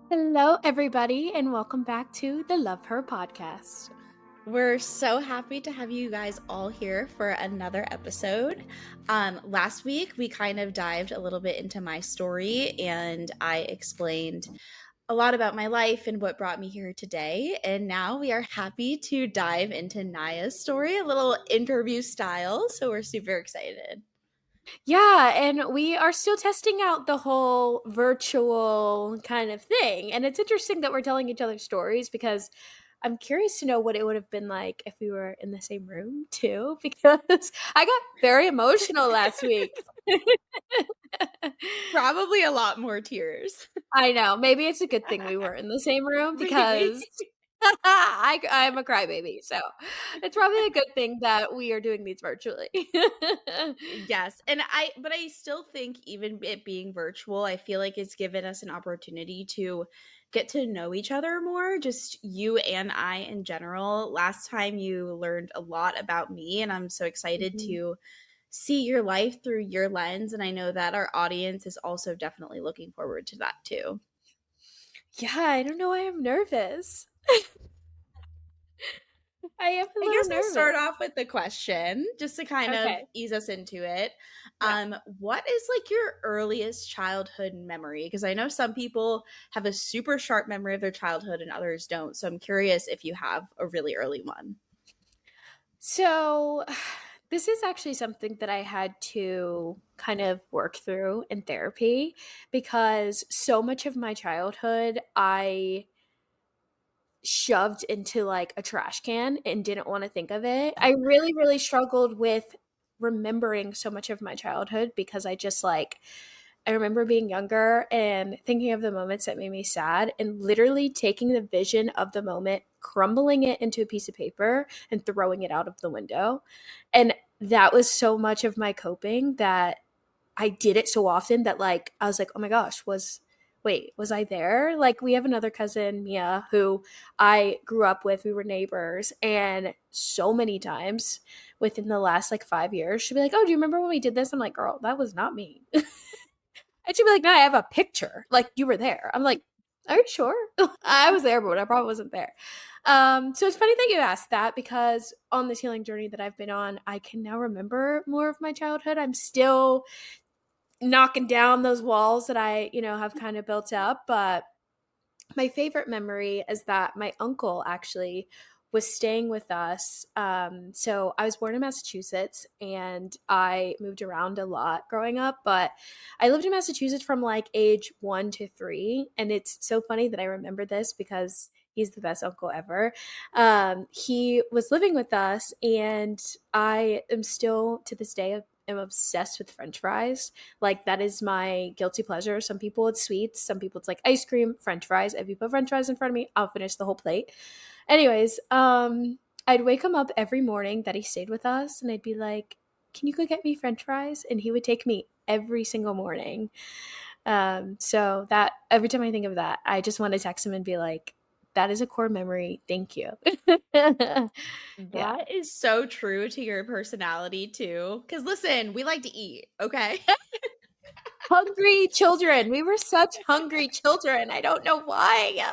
Hello, everybody, and welcome back to the Love Her podcast. We're so happy to have you guys all here for another episode. Last week, we kind of dived a little bit into my story, and I explained a lot about my life and what brought me here today. And now we are happy to dive into Nyia's story, a little interview style. So we're super excited. Yeah, and we are still testing out the whole virtual kind of thing. And it's interesting that we're telling each other stories because I'm curious to know what it would have been like if we were in the same room too, because I got very emotional last week. Probably a lot more tears. I know. Maybe it's a good thing we were in the same room Maybe. because I'm a crybaby. So it's probably a good thing that we are doing these virtually. Yes. But I still think even it being virtual, I feel like it's given us an opportunity to get to know each other more, just you and I in general. Last time you learned a lot about me, and I'm so excited Mhm. to see your life through your lens. And I know that our audience is also definitely looking forward to that too. Yeah, I don't know why I'm nervous. I am a I little guess I'll start nervous. off with the question just to kind of Okay. ease us into it. Yeah. What is like your earliest childhood memory? Because I know some people have a super sharp memory of their childhood and others don't. So I'm curious if you have a really early one. So, this is actually something that I had to kind of work through in therapy because so much of my childhood I shoved into like a trash can and didn't want to think of it. I really, really struggled with remembering so much of my childhood because I remember being younger and thinking of the moments that made me sad and literally taking the vision of the moment, crumbling it into a piece of paper and throwing it out of the window. And that was so much of my coping that I did it so often that like I was like, "Oh my gosh, was I there?" Like we have another cousin, Nyia, who I grew up with. We were neighbors, and so many times within the last like 5 years, she'd be like, "Oh, do you remember when we did this?" I'm like, "Girl, that was not me." And she'd be like, "No, I have a picture. Like you were there." I'm like, "Are you sure?" I was there, but I probably wasn't there. So it's funny that you asked that because on this healing journey that I've been on, I can now remember more of my childhood. I'm still knocking down those walls that I have kind of built up. But my favorite memory is that my uncle actually was staying with us. So I was born in Massachusetts and I moved around a lot growing up, but I lived in Massachusetts from like age 1 to 3. And it's so funny that I remember this because he's the best uncle ever. He was living with us, and I am still to this day am obsessed with French fries. Like that is my guilty pleasure. Some people it's sweets, some people it's like ice cream, French fries. If you put French fries in front of me, I'll finish the whole plate. Anyways, I'd wake him up every morning that he stayed with us and I'd be like, "Can you go get me French fries?" And he would take me every single morning. So that every time I think of that, I just want to text him and be like, "That is a core memory. Thank you." Yeah. That is so true to your personality too. Because listen, we like to eat, okay? Hungry children. We were such hungry children. I don't know why.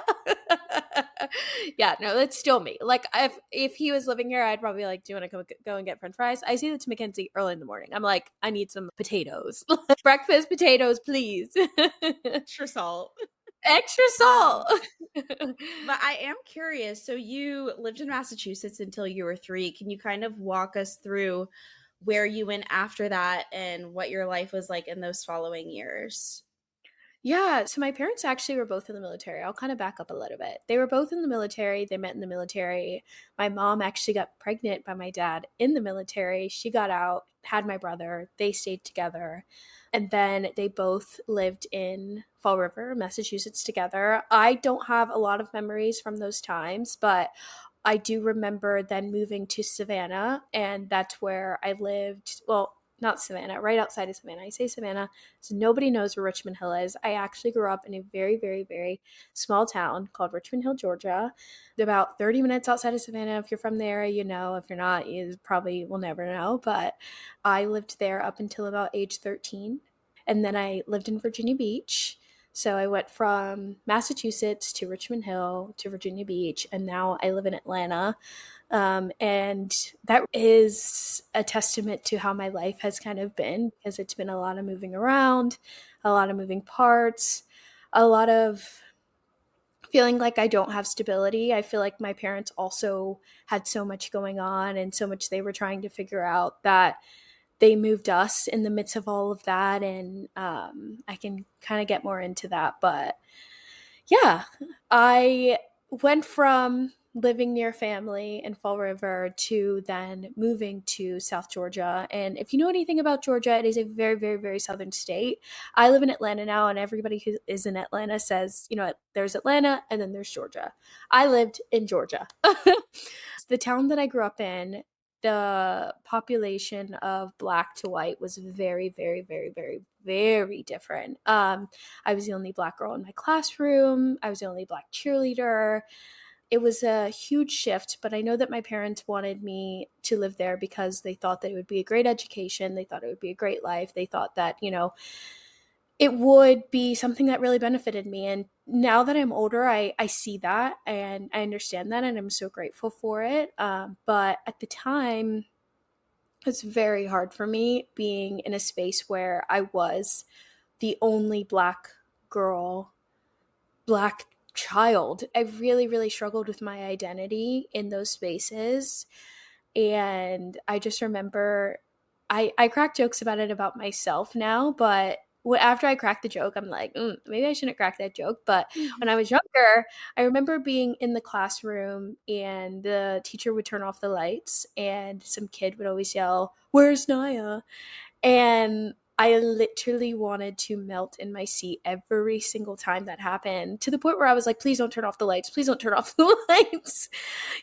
Yeah, no, that's still me. Like if he was living here, I'd probably be like, "Do you want to go and get French fries?" I say that to Mackenzie early in the morning. I'm like, "I need some potatoes, breakfast potatoes, please, Extra salt. extra Um, salt." but I am curious. So you lived in Massachusetts until you were 3. Can you kind of walk us through where you went after that and what your life was like in those following years? Yeah, so my parents actually were both in the military. I'll kind of back up a little bit. They were both in the military. They met in the military. My mom actually got pregnant by my dad in the military. She got out, had my brother. They stayed together. And then they both lived in Fall River, Massachusetts together. I don't have a lot of memories from those times, but I do remember then moving to Savannah, and that's where I lived. Well, not Savannah, right outside of Savannah. I say Savannah, so nobody knows where Richmond Hill is. I actually grew up in a very, very, very small town called Richmond Hill, Georgia. About 30 minutes outside of Savannah. If you're from the area, you know. If you're not, you probably will never know. But I lived there up until about age 13. And then I lived in Virginia Beach. So I went from Massachusetts to Richmond Hill to Virginia Beach, and now I live in Atlanta. And that is a testament to how my life has kind of been, because it's been a lot of moving around, a lot of moving parts, a lot of feeling like I don't have stability. I feel like my parents also had so much going on and so much they were trying to figure out, that they moved us in the midst of all of that. And I can kind of get more into that. But yeah, I went from living near family in Fall River to then moving to South Georgia. And if you know anything about Georgia, it is a very, very, very southern state. I live in Atlanta now, and everybody who is in Atlanta says, there's Atlanta and then there's Georgia. I lived in Georgia. The town that I grew up in, the population of black to white was very, very, very, very, very different. I was the only black girl in my classroom. I was the only black cheerleader. It was a huge shift, but I know that my parents wanted me to live there because they thought that it would be a great education. They thought it would be a great life. They thought that, it would be something that really benefited me. And now that I'm older, I see that and I understand that, and I'm so grateful for it. But at the time, it's very hard for me being in a space where I was the only black girl, black child. I really, really struggled with my identity in those spaces. And I just remember I crack jokes about it about myself now, but after I crack the joke, I'm like, maybe I shouldn't crack that joke. But when I was younger, I remember being in the classroom and the teacher would turn off the lights and some kid would always yell, "Where's Nyia?" And I literally wanted to melt in my seat every single time that happened, to the point where I was like, please don't turn off the lights. Please don't turn off the lights,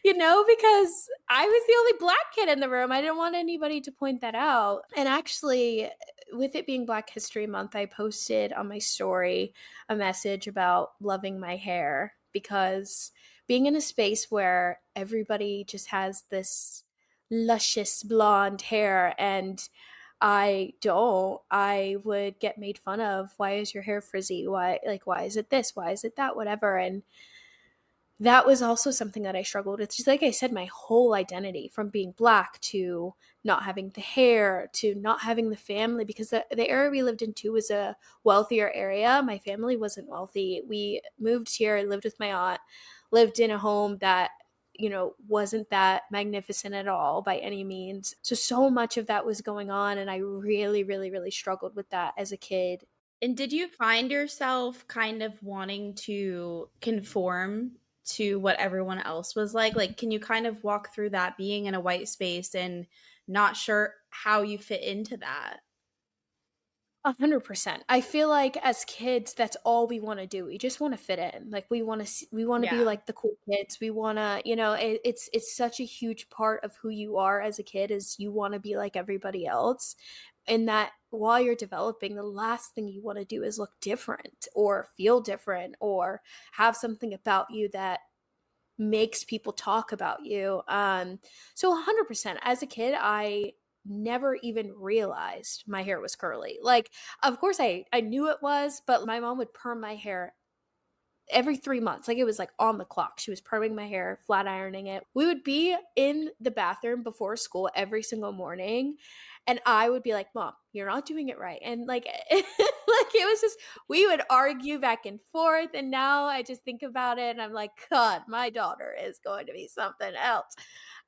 because I was the only black kid in the room. I didn't want anybody to point that out. And actually, with it being Black History Month, I posted on my story a message about loving my hair, because being in a space where everybody just has this luscious blonde hair and I don't, I would get made fun of. Why is your hair frizzy? Why is it this? Why is it that? Whatever. And that was also something that I struggled with. Just like I said, my whole identity, from being black to not having the hair to not having the family, because the area we lived in too was a wealthier area. My family wasn't wealthy. We moved here, lived with my aunt, lived in a home that wasn't that magnificent at all by any means. So much of that was going on. And I really, really, really struggled with that as a kid. And did you find yourself kind of wanting to conform to what everyone else was like? Like, can you kind of walk through that, being in a white space and not sure how you fit into that? 100%. I feel like as kids, that's all we want to do. We just want to fit in. Like we want to be Yeah. like the cool kids. We want to, it's such a huge part of who you are as a kid, is you want to be like everybody else. And that while you're developing, the last thing you want to do is look different or feel different or have something about you that makes people talk about you. So 100%. As a kid, I never even realized my hair was curly. Like, of course, I knew it was, but my mom would perm my hair every 3 months. Like, it was like on the clock. She was perming my hair, flat ironing it. We would be in the bathroom before school every single morning. And I would be like, Mom, you're not doing it right. And like, like it was just, we would argue back and forth. And now I just think about it and I'm like, God, my daughter is going to be something else.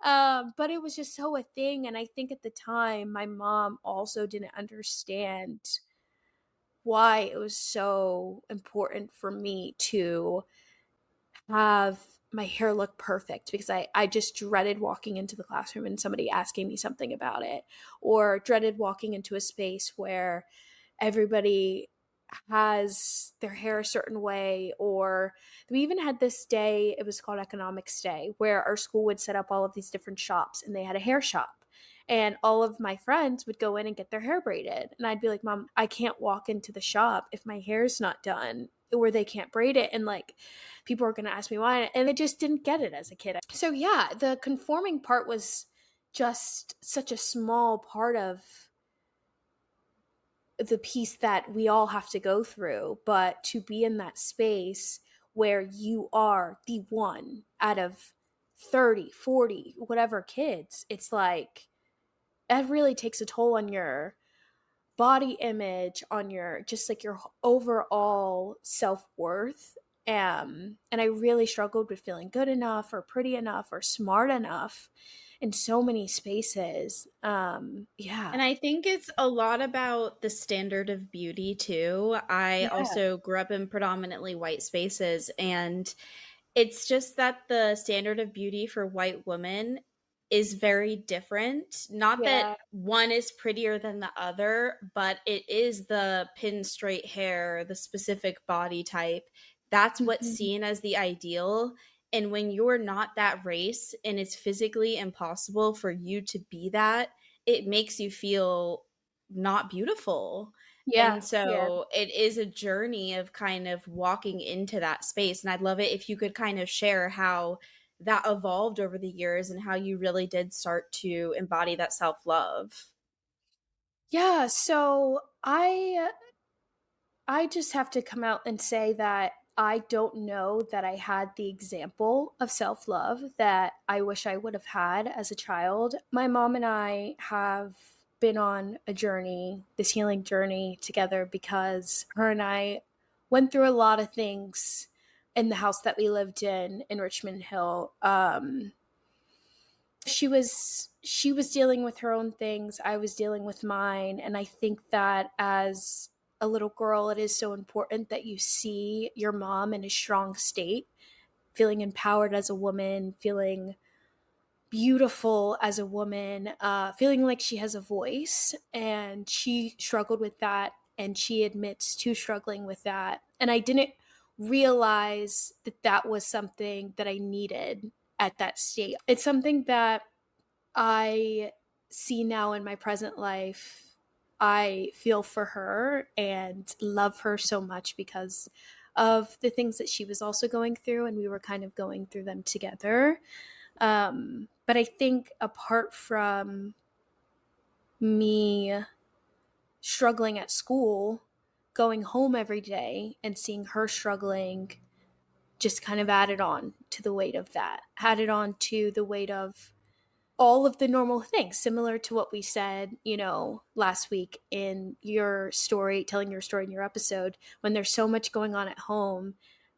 But it was just so a thing. And I think at the time, my mom also didn't understand why it was so important for me to have my hair look perfect, because I just dreaded walking into the classroom and somebody asking me something about it, or dreaded walking into a space where everybody has their hair a certain way. Or we even had this day, it was called Economics Day, where our school would set up all of these different shops and they had a hair shop. And all of my friends would go in and get their hair braided. And I'd be like, Mom, I can't walk into the shop if my hair's not done, or they can't braid it. And like, people are going to ask me why. And I just didn't get it as a kid. So yeah, the conforming part was just such a small part of the piece that we all have to go through, but to be in that space where you are the one out of 30, 40, whatever kids, it's like that really takes a toll on your body image, on your just like your overall self-worth. And I really struggled with feeling good enough or pretty enough or smart enough in so many spaces. Yeah. And I think it's a lot about the standard of beauty too. I Yeah. also grew up in predominantly white spaces, and it's just that the standard of beauty for white women is very different. Not that Yeah. one is prettier than the other, but it is the pin straight hair, the specific body type. That's what's Mhm. seen as the ideal. And when you're not that race and it's physically impossible for you to be that, it makes you feel not beautiful. Yeah. And Yeah. so it is a journey of kind of walking into that space. And I'd love it if you could kind of share how that evolved over the years and how you really did start to embody that self love. Yeah, so I just have to come out and say that I don't know that I had the example of self love that I wish I would have had as a child. My mom and I have been on a journey, this healing journey together, because her and I went through a lot of things in the house that we lived in Richmond Hill. She was dealing with her own things, I was dealing with mine, and I think that as a little girl it is so important that you see your mom in a strong state, feeling empowered as a woman, feeling beautiful as a woman, feeling like she has a voice. And she struggled with that, and she admits to struggling with that, and I didn't realize that that was something that I needed at that state. It's something that I see now in my present life. I feel for her and love her so much because of the things that she was also going through, and we were kind of going through them together. But I think apart from me struggling at school, going home every day and seeing her struggling just kind of added on to the weight of that, added on to the weight of all of the normal things, similar to what we said, last week in your story, telling your story in your episode, when there's so much going on at home,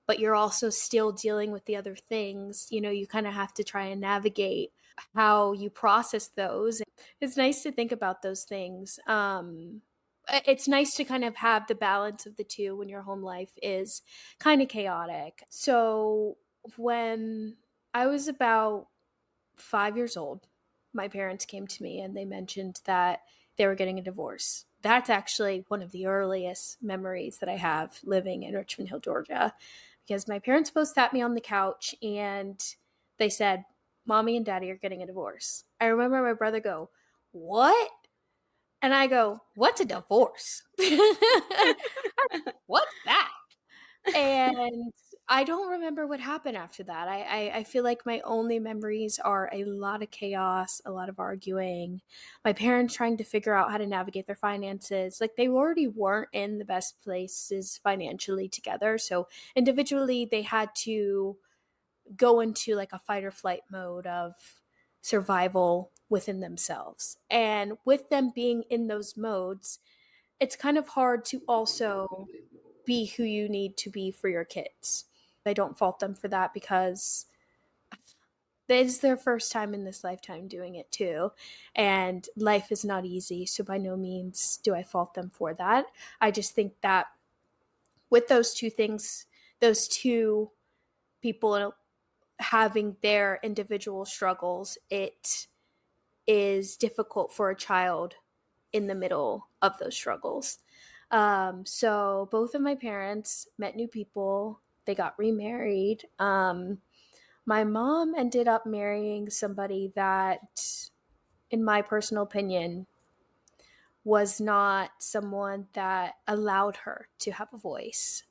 but you're also still dealing with the other things, you kind of have to try and navigate how you process those. It's nice to think about those things. It's nice to kind of have the balance of the two when your home life is kind of chaotic. So when I was about 5 years old, my parents came to me and they mentioned that they were getting a divorce. That's actually one of the earliest memories that I have living in Richmond Hill, Georgia, because my parents both sat me on the couch and they said, Mommy and Daddy are getting a divorce. I remember my brother go, What? And I go, What's a divorce? What's that? And I don't remember what happened after that. I feel like my only memories are a lot of chaos, a lot of arguing, my parents trying to figure out how to navigate their finances. Like they already weren't in the best places financially together. So individually, they had to go into like a fight or flight mode of survival within themselves. And with them being in those modes, it's kind of hard to also be who you need to be for your kids. I don't fault them for that because it's their first time in this lifetime doing it too. And life is not easy. So by no means do I fault them for that. I just think that with those two things, those two people having their individual struggles, it is difficult for a child in the middle of those struggles. So both of my parents met new people. They got remarried. My mom ended up marrying somebody that, in my personal opinion, was not someone that allowed her to have a voice.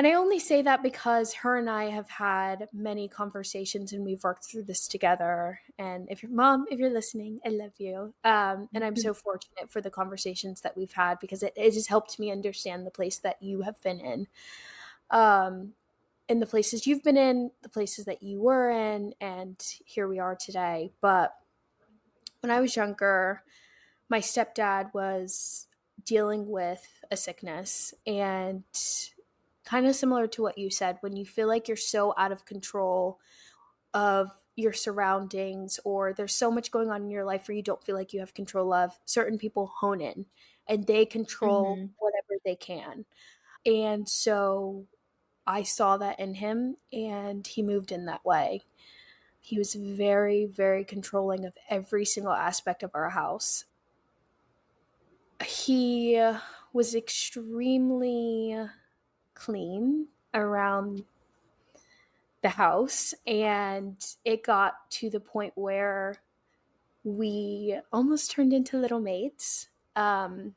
And I only say that because her and I have had many conversations and we've worked through this together. And if your mom, if you're listening, I love you. And I'm so fortunate for the conversations that we've had because it just helped me understand the place that you have been in. In the places you've been in, the places that you were in, and here we are today. But when I was younger, my stepdad was dealing with a sickness, and kind of similar to what you said, when you feel like you're so out of control of your surroundings or there's so much going on in your life where you don't feel like you have control of, certain people hone in and they control Mhm. whatever they can. And so I saw that in him and he moved in that way. He was very, very controlling of every single aspect of our house. He was extremely clean around the house, and it got to the point where we almost turned into little mates. And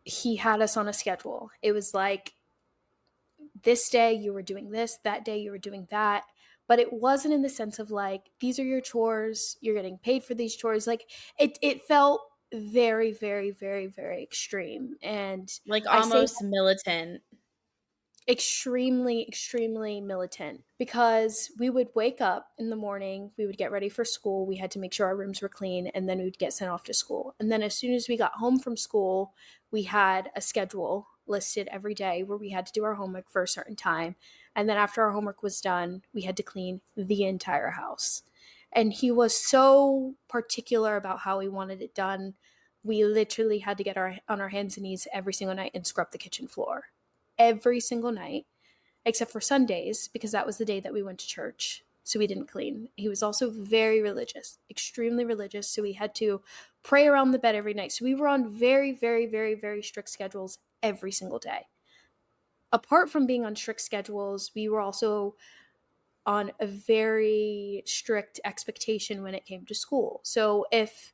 he had us on a schedule. It was like this day you were doing this, that day you were doing that. But it wasn't in the sense of like, these are your chores, you're getting paid for these chores. Like it felt very, very, very, very extreme. And Like I say almost militant. extremely, extremely militant because we would wake up in the morning, we would get ready for school, we had to make sure our rooms were clean, and then we would get sent off to school. And then as soon as we got home from school, we had a schedule listed every day where we had to do our homework for a certain time. And then after our homework was done, we had to clean the entire house. And he was so particular about how he wanted it done. We literally had to get on our hands and knees every single night and scrub the kitchen floor every single night, except for Sundays, because that was the day that we went to church. So we didn't clean. He was also very religious, extremely religious. So we had to pray around the bed every night. So we were on very, very, very, very strict schedules every single day. Apart from being on strict schedules, we were also on a very strict expectation when it came to school. So if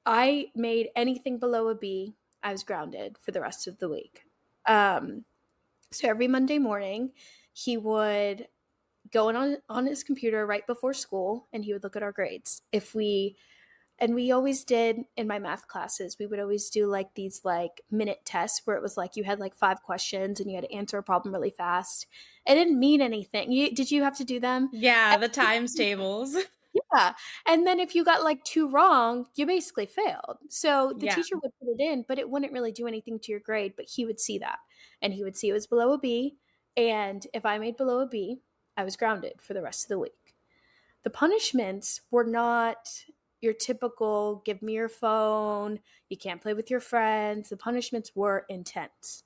I made anything below a B, I was grounded for the rest of the week. Um, So every Monday morning, he would go in on his computer right before school and he would look at our grades. And we always did in my math classes, we would always do like these like minute tests where it was like you had like 5 questions and you had to answer a problem really fast. It didn't mean anything. Did you have to do them? Yeah, the times tables. Yeah. And then if you got like two wrong, you basically failed. So the Yeah. teacher would put it in, but it wouldn't really do anything to your grade. But he would see that. And he would see it was below a B. And if I made below a B, I was grounded for the rest of the week. The punishments were not your typical give me your phone, you can't play with your friends. The punishments were intense.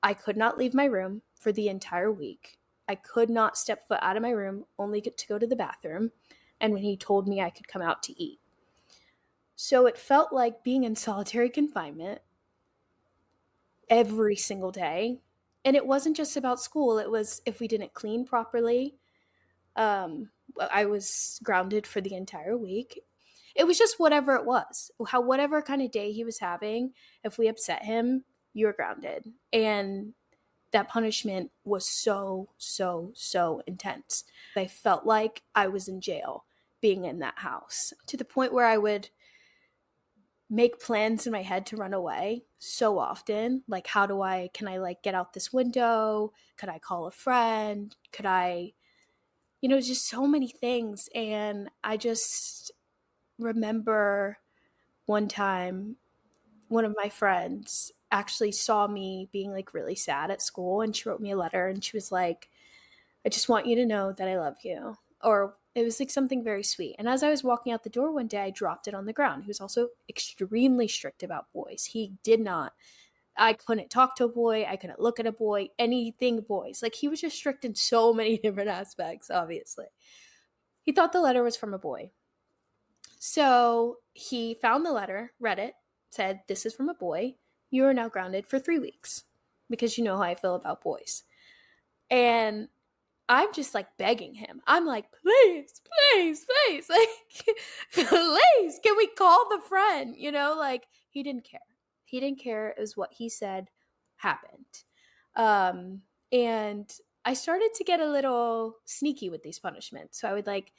I could not leave my room for the entire week. I could not step foot out of my room, only get to go to the bathroom, and when he told me I could come out to eat. So it felt like being in solitary confinement every single day. And it wasn't just about school, it was if we didn't clean properly, I was grounded for the entire week. It was just whatever it was, whatever kind of day he was having. If we upset him, you were grounded. And that punishment was so, so, so intense. I felt like I was in jail being in that house to the point where I would make plans in my head to run away so often. Like, can I like get out this window? Could I call a friend? Could I, just so many things. And I just remember one time one of my friends actually saw me being like really sad at school and she wrote me a letter and she was like, I just want you to know that I love you. Or it was like something very sweet. And as I was walking out the door one day, I dropped it on the ground. He was also extremely strict about boys. I couldn't talk to a boy. I couldn't look at a boy, anything boys. Like he was just strict in so many different aspects, obviously. He thought the letter was from a boy. So he found the letter, read it, said, this is from a boy. You are now grounded for 3 weeks because you know how I feel about boys. And I'm just like begging him. I'm like, please, please, please, like, please, can we call the friend? Like he didn't care. He didn't care. It was what he said happened. Um, and I started to get a little sneaky with these punishments. So I would like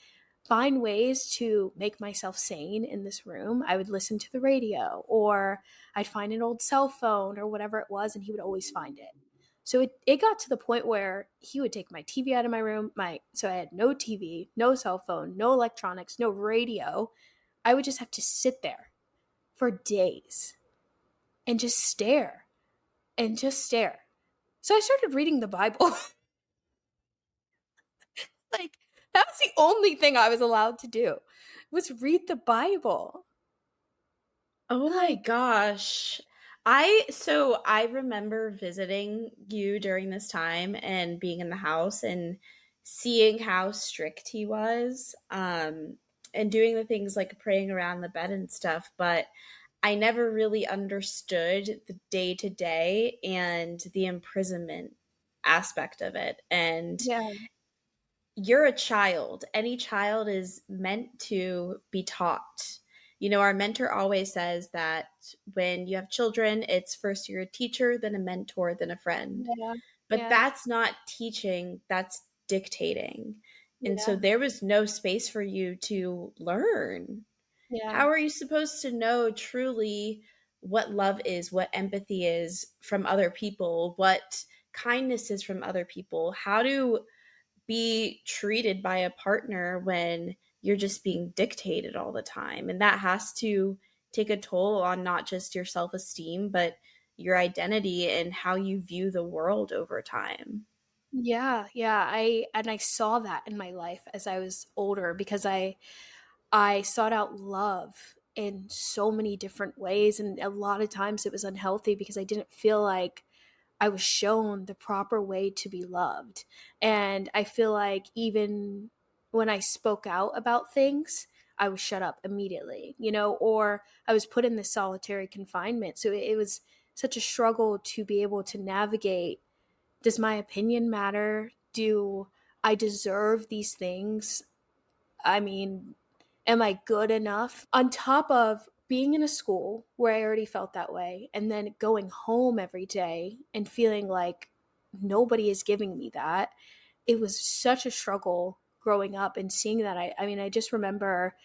find ways to make myself sane in this room. I would listen to the radio, or I'd find an old cell phone or whatever it was, and he would always find it. So it got to the point where he would take my TV out of my room. So I had no TV, no cell phone, no electronics, no radio. I would just have to sit there for days and just stare and just stare. So I started reading the Bible. Like, that was the only thing I was allowed to do, was read the Bible. Oh my Like, gosh. I remember visiting you during this time and being in the house and seeing how strict he was, and doing the things like praying around the bed and stuff, but I never really understood the day to day and the imprisonment aspect of it. And yeah, you're a child. Any child is meant to be taught. You know, our mentor always says that when you have children, it's first you're a teacher, then a mentor, then a friend. yeah, But yeah, that's not teaching, that's dictating. And so yeah, there was no space for you to learn. yeah, How are you supposed to know truly what love is, what empathy is from other people, what kindness is from other people? How to be treated by a partner when you're just being dictated all the time? And that has to take a toll on not just your self esteem, but your identity and how you view the world over time. yeah, yeah. I saw that in my life as I was older, because I sought out love in so many different ways, and a lot of times it was unhealthy because I didn't feel like I was shown the proper way to be loved. And I feel like even when I spoke out about things, I was shut up immediately, or I was put in this solitary confinement. So it was such a struggle to be able to navigate. Does my opinion matter? Do I deserve these things? I mean, am I good enough? On top of being in a school where I already felt that way, and then going home every day and feeling like nobody is giving me that, it was such a struggle growing up and seeing that. I mean, I just remember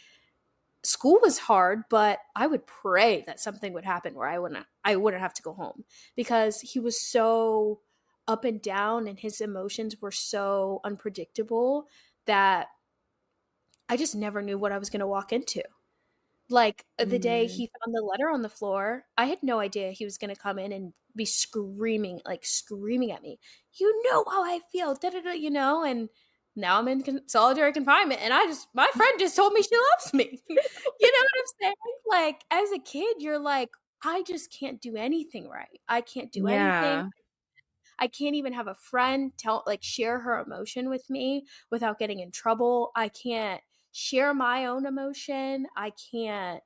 school was hard, but I would pray that something would happen where I wouldn't have to go home, because he was so up and down and his emotions were so unpredictable that I just never knew what I was going to walk into. Like, the day Mm, he found the letter on the floor, I had no idea he was gonna come in and be screaming, like, screaming at me. "You know how I feel, da da da," and now I'm in solitary confinement, and my friend just told me she loves me. You know what I'm saying? Like, as a kid, you're like, "I just can't do anything right. I can't do anything. yeah. I can't even have a friend share her emotion with me without getting in trouble. I can't share my own emotion. I can't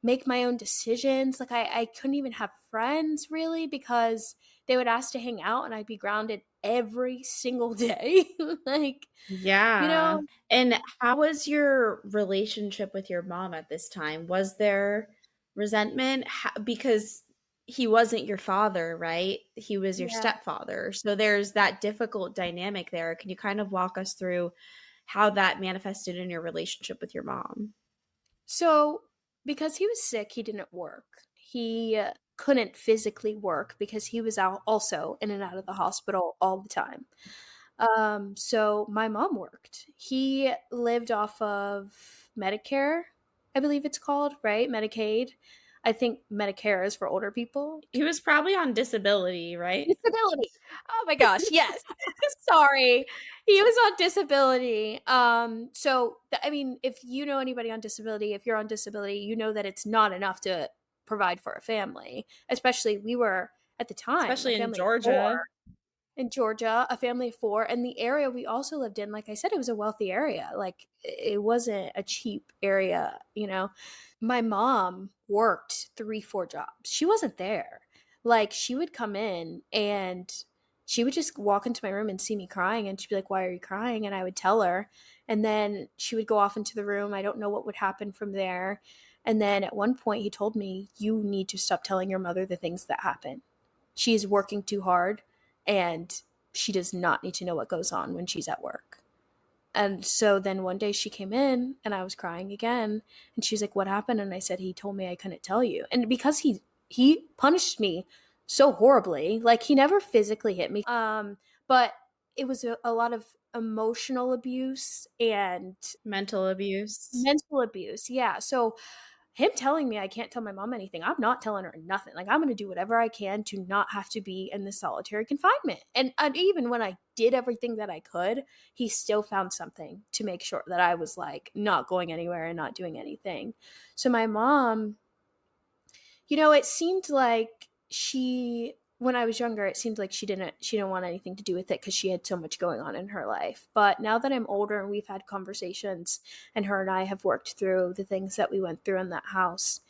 make my own decisions. Like, I couldn't even have friends really, because they would ask to hang out and I'd be grounded every single day. like, you Yeah. know, And how was your relationship with your mom at this time? Was there resentment? Because he wasn't your father, right? He was your yeah. stepfather. So there's that difficult dynamic there. Can you kind of walk us through how that manifested in your relationship with your mom? So, because he was sick, he didn't work. He couldn't physically work because he was out also in and out of the hospital all the time. So my mom worked. He lived off of Medicare, I believe it's called, right? Medicaid. I think Medicare is for older people. He was probably on disability, right? Disability. Oh my gosh, yes. Sorry. He was on disability. I mean, if you know anybody on disability, if you're on disability, you know that it's not enough to provide for a family. Especially, we were at the time a Especially in family of four Georgia. in Georgia, a family of four, and the area we also lived in, like I said, it was a wealthy area. Like, it wasn't a cheap area. My mom worked 3, 4 jobs. She wasn't there. Like, she would come in and she would just walk into my room and see me crying, and she'd be like, "Why are you crying?" And I would tell her, and then she would go off into the room. I don't know what would happen from there. And then at one point he told me, "You need to stop telling your mother the things that happen." She's working too hard and she does not need to know what goes on when she's at work. And so then one day she came in and I was crying again and she was like, "What happened?" And I said, "He told me I couldn't tell you." And because he punished me so horribly, like he never physically hit me. But it was a lot of emotional abuse and Mental abuse. mental abuse. Yeah. So him telling me I can't tell my mom anything, I'm not telling her nothing. Like, I'm going to do whatever I can to not have to be in the solitary confinement. And even when I did everything that I could, he still found something to make sure that I was like not going anywhere and not doing anything. So my mom, it seemed like when I was younger, it seemed like she didn't want anything to do with it because she had so much going on in her life. But now that I'm older and we've had conversations and her and I have worked through the things that we went through in that house,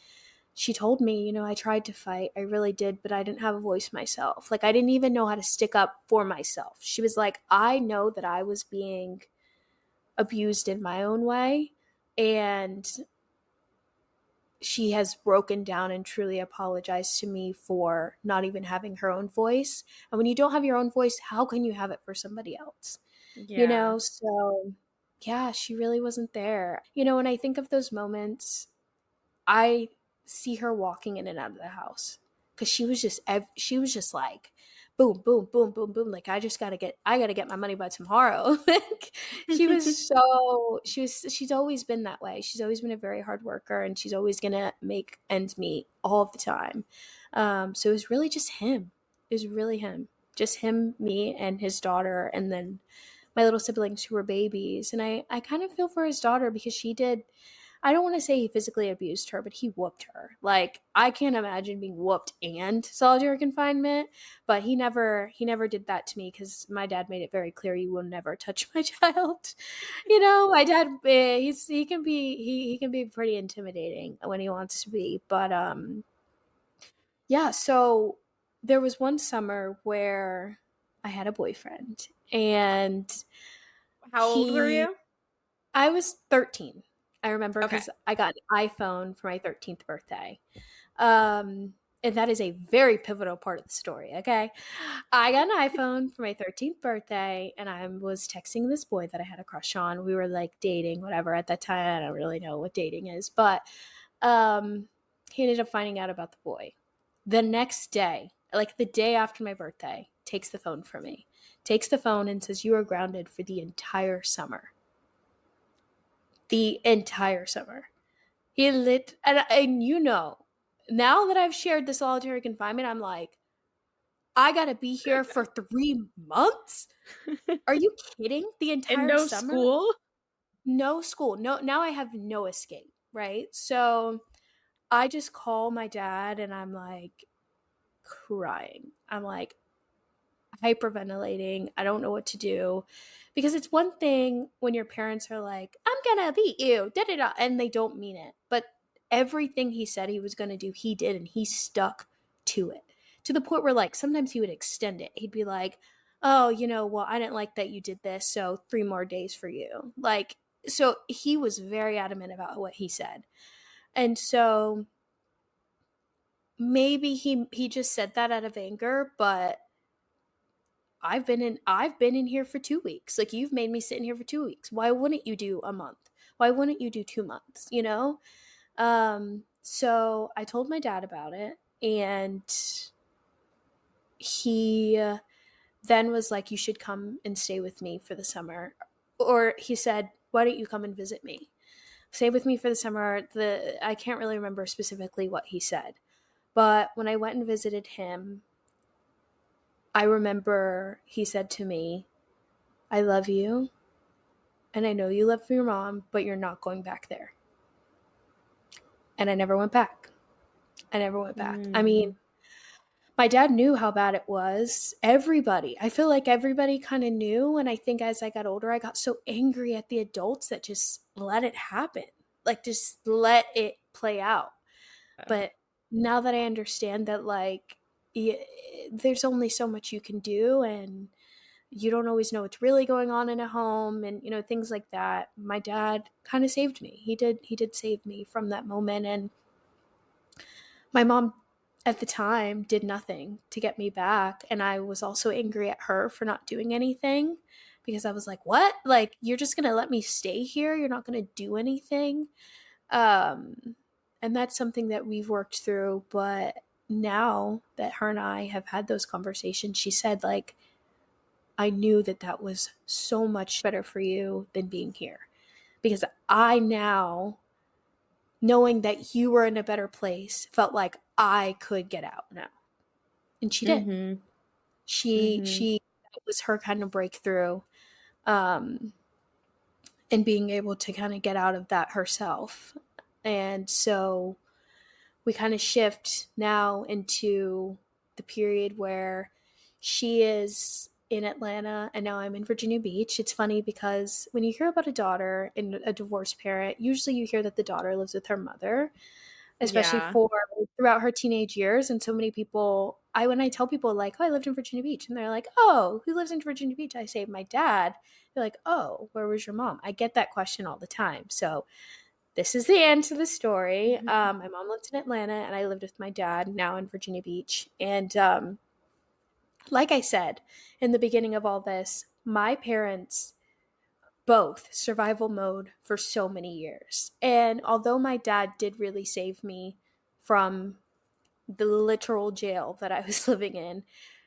she told me, I tried to fight. I really did, but I didn't have a voice myself. Like, I didn't even know how to stick up for myself. She was like, I know that I was being abused in my own way, and she has broken down and truly apologized to me for not even having her own voice. And when you don't have your own voice, how can you have it for somebody else? Yeah. So yeah, she really wasn't there. When I think of those moments, I see her walking in and out of the house because she was just like boom, boom, boom, boom, boom. Like, I gotta get my money by tomorrow. Like, she's always been that way. She's always been a very hard worker, and she's always gonna make ends meet all the time. So it was really just him. It was really him. Just him, me, and his daughter, and then my little siblings who were babies. And I kind of feel for his daughter because she did. I don't want to say he physically abused her, but he whooped her. Like, I can't imagine being whooped and solitary confinement, but he never did that to me because my dad made it very clear, "You will never touch my child." My dad, he can be pretty intimidating when he wants to be, but yeah. So there was one summer where I had a boyfriend, and How old were he you? I was 13. I remember Okay. because I got an iPhone for my 13th birthday. And that is a very pivotal part of the story, okay? I got an iPhone for my 13th birthday, and I was texting this boy that I had a crush on. We were like dating, whatever. At that time, I don't really know what dating is, but he ended up finding out about the boy. The next day, like the day after my birthday, takes the phone from me, takes the phone and says, "You are grounded for the entire summer." The entire summer. He lit, and now that I've shared the solitary confinement, I'm like, I gotta be here for 3 months? Are you kidding? The And entire no summer? school? No school. No, now I have no escape, right? So I just call my dad and I'm like crying. I'm like, hyperventilating. I don't know what to do. Because it's one thing when your parents are like, "I'm gonna beat you," da da da, and they don't mean it. But everything he said he was gonna do, he did, and he stuck to it. To the point where, like, sometimes he would extend it. He'd be like, "Oh, well, I didn't like that you did this, so 3 more days for you." Like, so he was very adamant about what he said. And so maybe he just said that out of anger, but I've been in here for 2 weeks. Like, you've made me sit in here for 2 weeks. Why wouldn't you do a month? Why wouldn't you do 2 months? So I told my dad about it, and he then was like, "You should come and stay with me for the summer." Or he said, "Why don't you come and visit me? Stay with me for the summer." I can't really remember specifically what he said, but when I went and visited him, I remember he said to me, "I love you. And I know you love your mom, but you're not going back there." And I never went back. I never went back. I Mm. mean, my dad knew how bad it was. I feel like everybody kind of knew. And I think as I got older, I got so angry at the adults that just let it happen, like, just let it play out. But now that I understand that, like, there's only so much you can do, and you don't always know what's really going on in a home, and things like that, my dad kind of saved me. He did save me from that moment. And my mom at the time did nothing to get me back, and I was also angry at her for not doing anything because I was like, "What? Like you're just going to let me stay here? You're not going to do anything?" Um and that's something that we've worked through, but now that her and I have had those conversations, she said like, "I knew that that was so much better for you than being here because I now, knowing that you were in a better place, felt like I could get out now." And she did. Mhm. She Mhm. she it was her kind of breakthrough, um and being able to kind of get out of that herself. And so we kind of shift now into the period where she is in Atlanta and now I'm in Virginia Beach. It's funny because when you hear about a daughter and a divorced parent, usually you hear that the daughter lives with her mother, especially Yeah. for throughout her teenage years. And so many people, when I tell people like, "Oh, I lived in Virginia Beach," and they're like, "Oh, who lives in Virginia Beach?" I say, "My dad." They're like, "Oh, where was your mom?" I get that question all the time. So this is the end to the story. My mom lived in Atlanta, and I lived with my dad now in Virginia Beach. And like I said in the beginning of all this, my parents both survival mode for so many years. And although my dad did really save me from the literal jail that I was living in,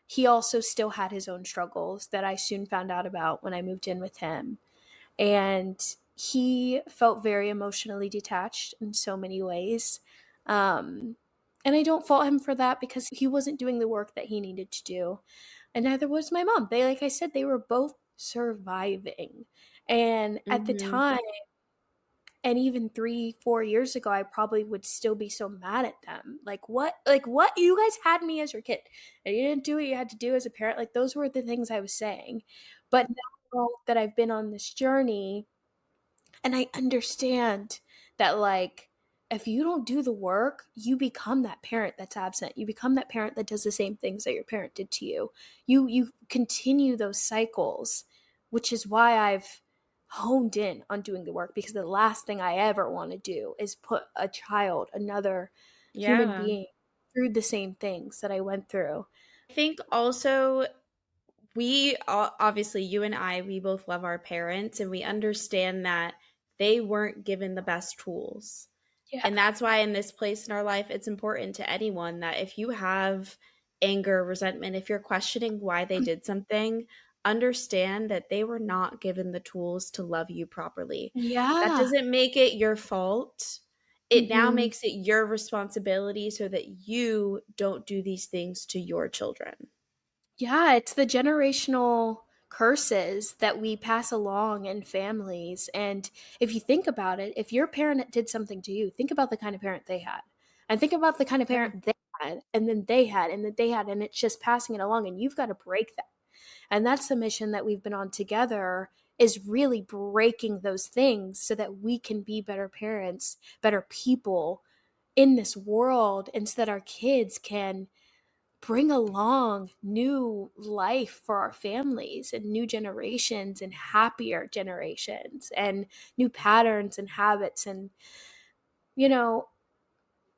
he also still had his own struggles that I soon found out about when I moved in with him. And he felt very emotionally detached in so many ways. Um, and I don't fault him for that because he wasn't doing the work that he needed to do. And neither was my mom. They, like I said, they were both surviving. And at the Mhm. time, and even 3 4 years ago, I probably would still be so mad at them. Like what, you guys had me as your kid and you didn't do what you had to do as a parent. Like those were the things I was saying. But now that I've been on this journey and I understand that, like, if you don't do the work, you become that parent that's absent. You become that parent that does the same things that your parent did to you. You continue those cycles, which is why I've honed in on doing the work, because the last thing I ever want to do is put a child, another human Yeah. being, through the same things that I went through. I think also obviously, you and I, we both love our parents and we understand that they weren't given the best tools. Yeah. And that's why in this place in our life, it's important to anyone that if you have anger, resentment, if you're questioning why they did something, understand that they were not given the tools to love you properly. That Yeah. doesn't make it your fault. It now Hmm. makes it your responsibility so that you don't do these things to your children. Yeah, it's the generational curses that we pass along in families. And if you think about it, if your parent did something to you, think about the kind of parent they had. And think about the kind of Yeah. parent they had, and then they had, and then they had, and it's just passing it along. And you've got to break that. And that's the mission that we've been on together, is really breaking those things so that we can be better parents, better people in this world, and so that our kids can bring along new life for our families and new generations and happier generations and new patterns and habits. And, you know,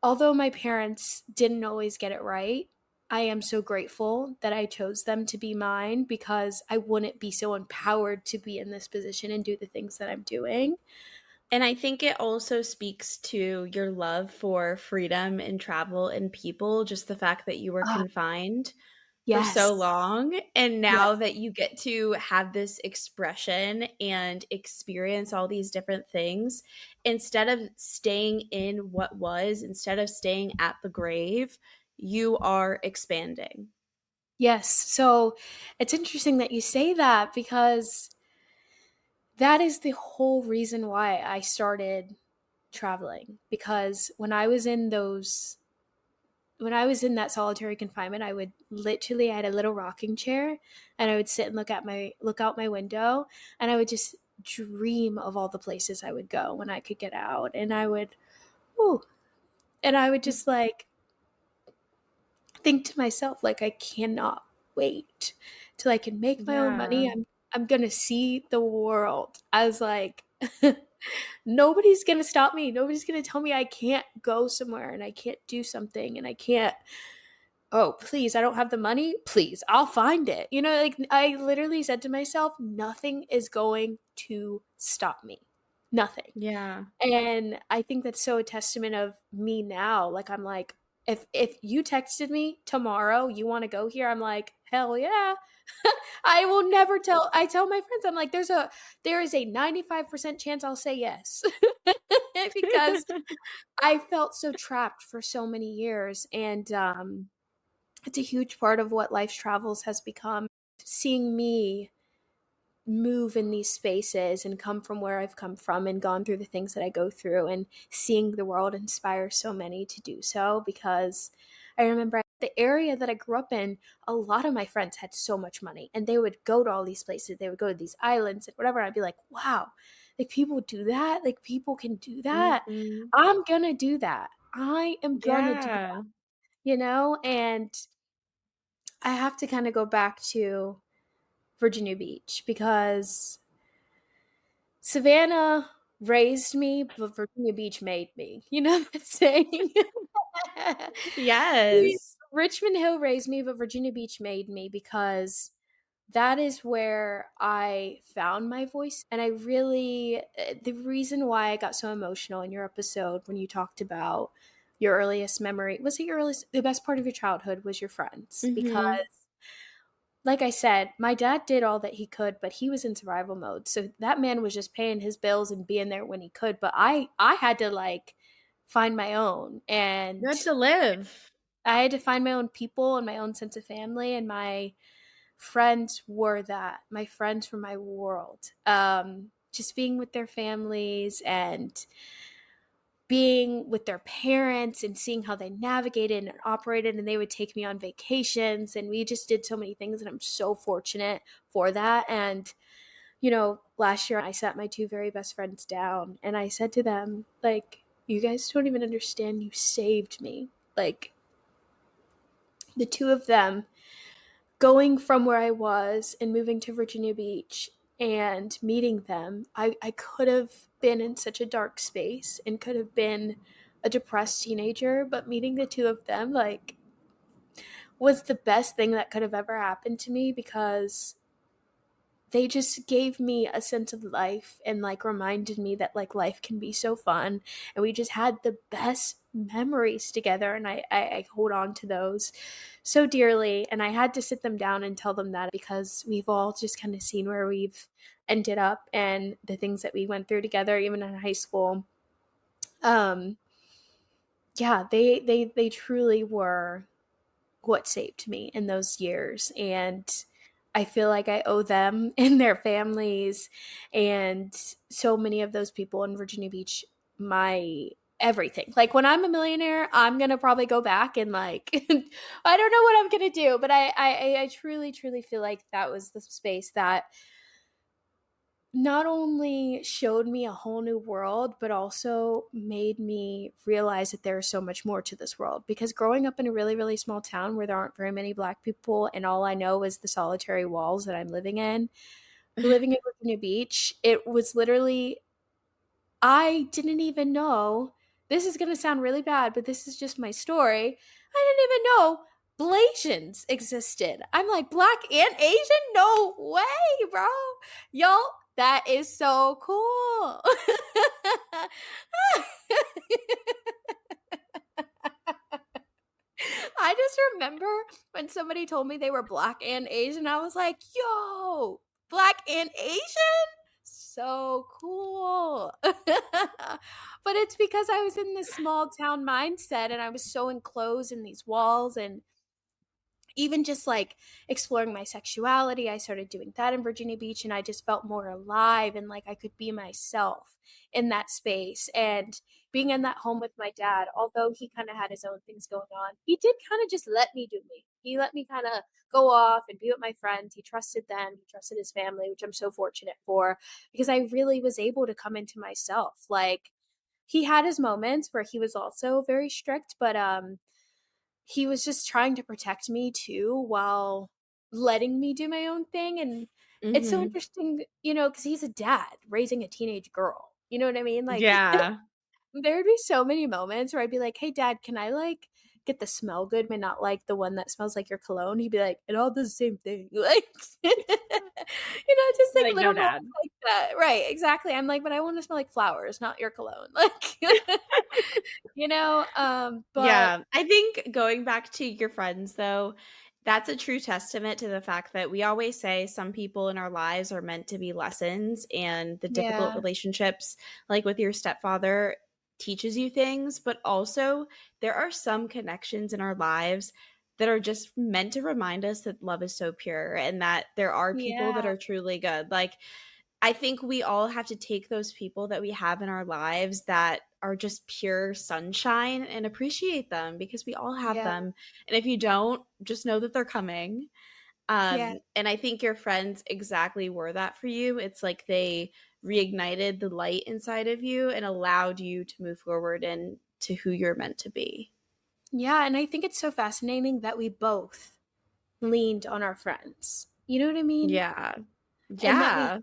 although my parents didn't always get it right, I am so grateful that I chose them to be mine, because I wouldn't be so empowered to be in this position and do the things that I'm doing. And I think it also speaks to your love for freedom and travel and people, just the fact that you were Ah, confined for so yes. long. And Yes. now that you get to have this expression and experience all these different things, instead of staying in what was, instead of staying at the grave, you are expanding. Yes. So it's interesting that you say that, because that is the whole reason why I started traveling. Because when I was in that solitary confinement, I would literally, I had a little rocking chair, and I would sit and look out my window, and I would just dream of all the places I would go when I could get out. And ooh, I would just like think to myself, like, I cannot wait till I can make my own money. Yeah. I'm gonna see the world. I was like Nobody's going to stop me. Nobody's going to tell me I can't go somewhere and I can't do something and I can't, oh, please, I don't have the money. Please, I'll find it. You know, like I literally said to myself, nothing is going to stop me. Nothing. Yeah. And I think that's so a testament of me now. Like I'm like, if you texted me tomorrow, you want to go here, I'm like, hell yeah. I will never tell I tell my friends, I'm like, there is a 95% chance I'll say yes. Because I felt so trapped for so many years. And it's a huge part of what Life's Travels has become. Seeing me move in these spaces and come from where I've come from and gone through the things that I go through and seeing the world inspire so many to do so because I remember the area that I grew up in, a lot of my friends had so much money and they would go to all these places. They would go to these islands and whatever. And I'd be like, wow, like people do that. Like people can do that. Mhm. I'm going to do that. I am going to do Yeah. that, you know? And I have to kind of go back to Virginia Beach because Savannah raised me, but Virginia Beach made me. You know that saying? Yes. Richmond Hill raised me, but Virginia Beach made me because that is where I found my voice. And I really, the reason why I got so emotional in your episode when you talked about your earliest memory, was it your earliest, the best part of your childhood was your friends? Because Mhm. like I said, my dad did all that he could, but he was in survival mode. So that man was just paying his bills and being there when he could. But I had to like find my own, and Good to live. I had to find my own people and my own sense of family, and my friends were that. My friends were my world. Just being with their families and being with their parents and seeing how they navigated and operated, and they would take me on vacations and we just did so many things, and I'm so fortunate for that. And you know, last year I sat my two very best friends down and I said to them, like, you guys don't even understand, you saved me. Like, the two of them going from where I was and moving to Virginia Beach and meeting them, I could have been in such a dark space and could have been a depressed teenager, but meeting the two of them, like, was the best thing that could have ever happened to me because they just gave me a sense of life and like reminded me that like life can be so fun, and we just had the best memories together, and I hold on to those so dearly. And I had to sit them down and tell them that because we've all just kind of seen where we've ended up and the things that we went through together even in high school. um yeah, they truly were what saved me in those years. And I feel like I owe them and their families and so many of those people in Virginia Beach my everything. Like when I'm a millionaire, I'm gonna probably go back and like I don't know what I'm gonna do, but I truly, truly feel like that was the space that not only showed me a whole new world, but also made me realize that there is so much more to this world. Because growing up in a really, really small town where there aren't very many Black people, and all I know is the solitary walls that I'm living in Virginia Beach, it was literally, I didn't even know. This is going to sound really bad, but this is just my story. I didn't even know Blasians existed. I'm like, Black and Asian? No way, bro. Yo, that is so cool. I just remember when somebody told me they were Black and Asian, I was like, yo, Black and Asian? So cool. But it's because I was in this small town mindset and I was so enclosed in these walls. And even just like exploring my sexuality, I started doing that in Virginia Beach, and I just felt more alive and like I could be myself in that space. And being in that home with my dad, although he kind of had his own things going on, he did kind of just let me do me. He let me kind of go off and be with my friends. He trusted them, he trusted his family, which I'm so fortunate for because I really was able to come into myself. Like, he had his moments where he was also very strict, but he was just trying to protect me too while letting me do my own thing. And it's so Mhm. interesting, you know, because he's a dad raising a teenage girl. You know what I mean? Like, Yeah. there'd be so many moments where I'd be like, "Hey, Dad, can I like get the smell good, but not like the one that smells like your cologne?" He'd be like, "It all does the same thing." Like, just like Like, no, little moments dad. like that. Right? Exactly. I'm like, but I want to smell like flowers, not your cologne. Like, but Yeah. I think going back to your friends, though, that's a true testament to the fact that we always say some people in our lives are meant to be lessons, and the difficult yeah, relationships, like with your stepfather, teaches you things. But also, there are some connections in our lives that are just meant to remind us that love is so pure and that there are people that yeah, are truly good. Like, I think we all have to take those people that we have in our lives that are just pure sunshine and appreciate them because we all have yeah, them. And if you don't, just know that they're coming. yeah. And I think your friends exactly were that for you. It's like they reignited the light inside of you and allowed you to move forward and to who you're meant to be. Yeah, and I think it's so fascinating that we both leaned on our friends. You know what I mean? Yeah. And that Yeah.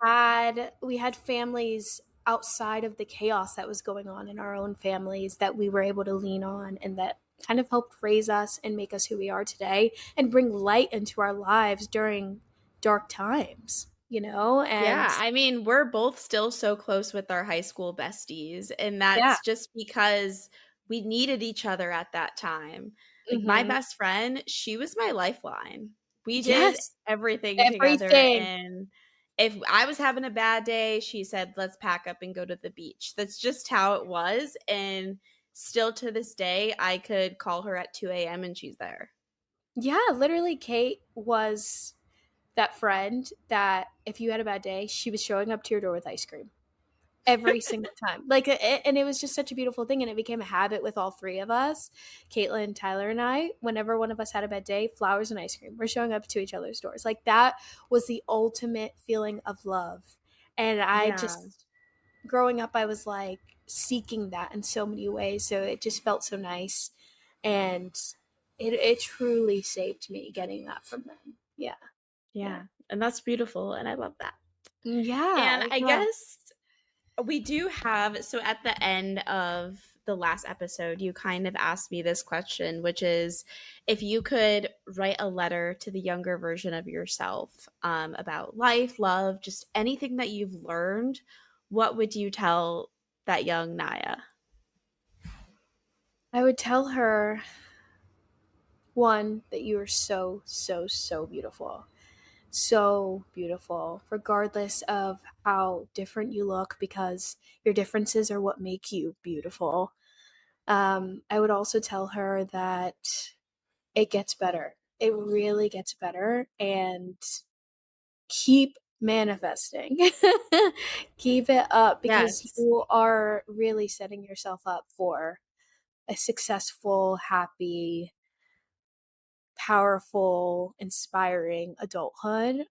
we had families outside of the chaos that was going on in our own families that we were able to lean on, and that kind of helped raise us and make us who we are today and bring light into our lives during dark times, Yeah, and I mean, we're both still so close with our high school besties, and yeah. that's just because we needed each other at that time. Like my Mhm. best friend, she was my lifeline. We did Yes, everything together, everything. and if I was having a bad day, she said, "Let's pack up and go to the beach." That's just how it was, and still to this day, I could call her at 2 a.m. and she's there. Yeah, literally Kate was that friend that if you had a bad day, she was showing up to your door with ice cream every single time. Like, and it was just such a beautiful thing. And it became a habit with all three of us, Caitlin, Tyler, and I. Whenever one of us had a bad day, flowers and ice cream. We're showing up to each other's doors. Like, that was the ultimate feeling of love. And I Yeah. just, growing up, I was like seeking that in so many ways. So it just felt so nice. And it truly saved me getting that from them. Yeah. Yeah. Yeah. And that's beautiful, and I love that. And Yeah. I Yeah. guess we do have, so at the end of the last episode, you kind of asked me this question, which is if you could write a letter to the younger version of yourself about life, love, just anything that you've learned, what would you tell that young Nyia? I would tell her, one, that you are so, so, so beautiful. So beautiful, regardless of how different you look, because your differences are what make you beautiful. I would also tell her that it gets better. It really gets better, and keep manifesting. Keep it up because Yes. you are really setting yourself up for a successful, happy, powerful, inspiring adulthood.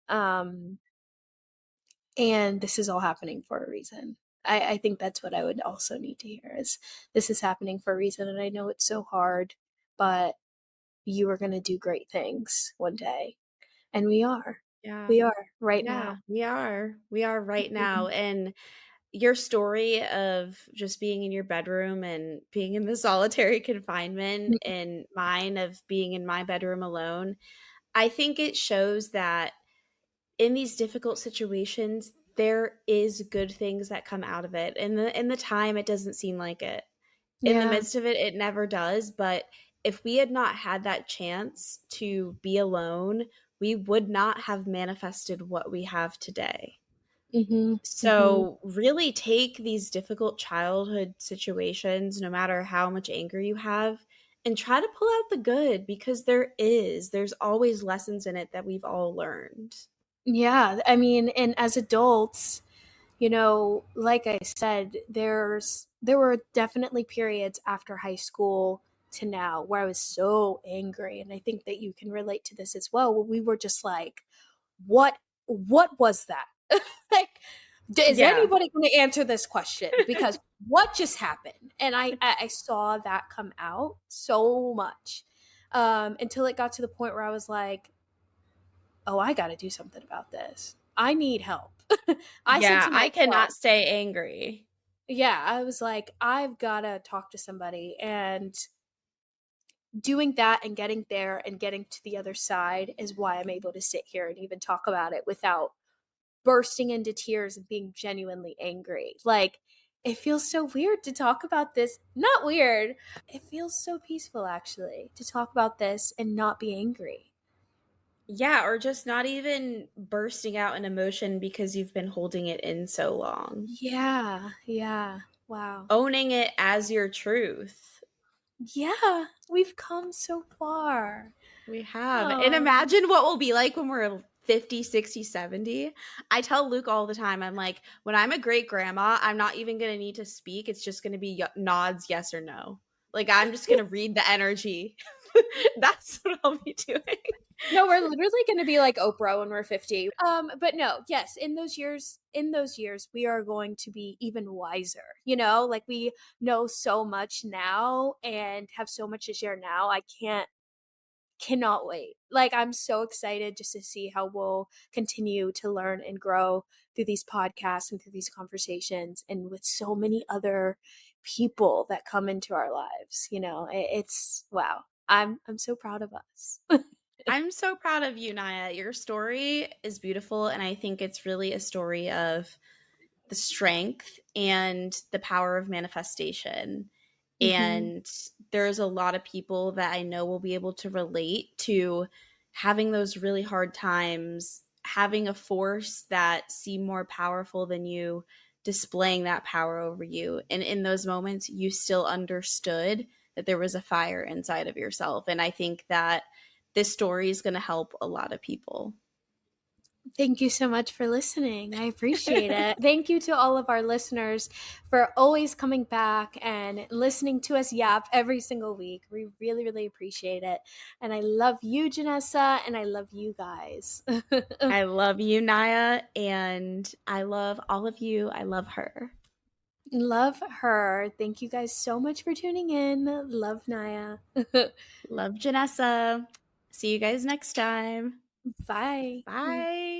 And this is all happening for a reason. I think that's what I would also need to hear is this is happening for a reason. And I know it's so hard, but you are going to do great things one day. And we are. Yeah. We are right now. Yeah, we are. We are right now. Mhm. And your story of just being in your bedroom and being in the solitary confinement, and mine of being in my bedroom alone, I think it shows that in these difficult situations, there is good things that come out of it. In the time, it doesn't seem like it. In the Yeah. midst of it, it never does. But if we had not had that chance to be alone, we would not have manifested what we have today. Hmm. Hmm. So, really take these difficult childhood situations, no matter how much anger you have, and try to pull out the good because there is. There's always lessons in it that we've all learned. Yeah. I mean, and as adults, like I said, there were definitely periods after high school to now where I was so angry, and I think that you can relate to this as well. Where we were just like, what was that? Like, is Yeah. anybody going to answer this question? Because what just happened? And I saw that come out so much, until it got to the point where I was like, oh, I got to do something about this. I need help. I said Yeah, to I myself, cannot stay angry. Yeah, I was like, I've got to talk to somebody. And doing that and getting there and getting to the other side is why I'm able to sit here and even talk about it without bursting into tears and being genuinely angry. Like, it feels so weird to talk about this. Not weird. It feels so peaceful, actually, to talk about this and not be angry. Yeah, or just not even bursting out in emotion because you've been holding it in so long. Yeah, yeah. Wow. Owning it as your truth. Yeah, we've come so far. We have. And Oh. imagine what we'll be like when we're 50, 60, 70. I tell Luke all the time, I'm like, when I'm a great grandma, I'm not even going to need to speak. It's just going to be nods, yes or no. Like, I'm just going to read the energy. That's what I'll be doing. No, we're literally going to be like Oprah when we're 50. But no, yes, in those years we are going to be even wiser. You know, like we know so much now and have so much to share now. I cannot wait. Like I'm so excited just to see how we'll continue to learn and grow through these podcasts and through these conversations and with so many other people that come into our lives. You know, it's wow. I'm so proud of us. I'm so proud of you, Naya. Your story is beautiful. And I think it's really a story of the strength and the power of manifestation. Mhm. And there's a lot of people that I know will be able to relate to having those really hard times, having a force that seemed more powerful than you, displaying that power over you. And in those moments, you still understood that there was a fire inside of yourself. And I think that this story is going to help a lot of people. Thank you so much for listening. I appreciate it. Thank you to all of our listeners for always coming back and listening to us yap every single week. We really, really appreciate it. And I love you, Janessa, and I love you guys. I love you, Naya, and I love all of you. I love her. Love her. Thank you guys so much for tuning in. Love Naya. Love Janessa. See you guys next time. Bye. Bye.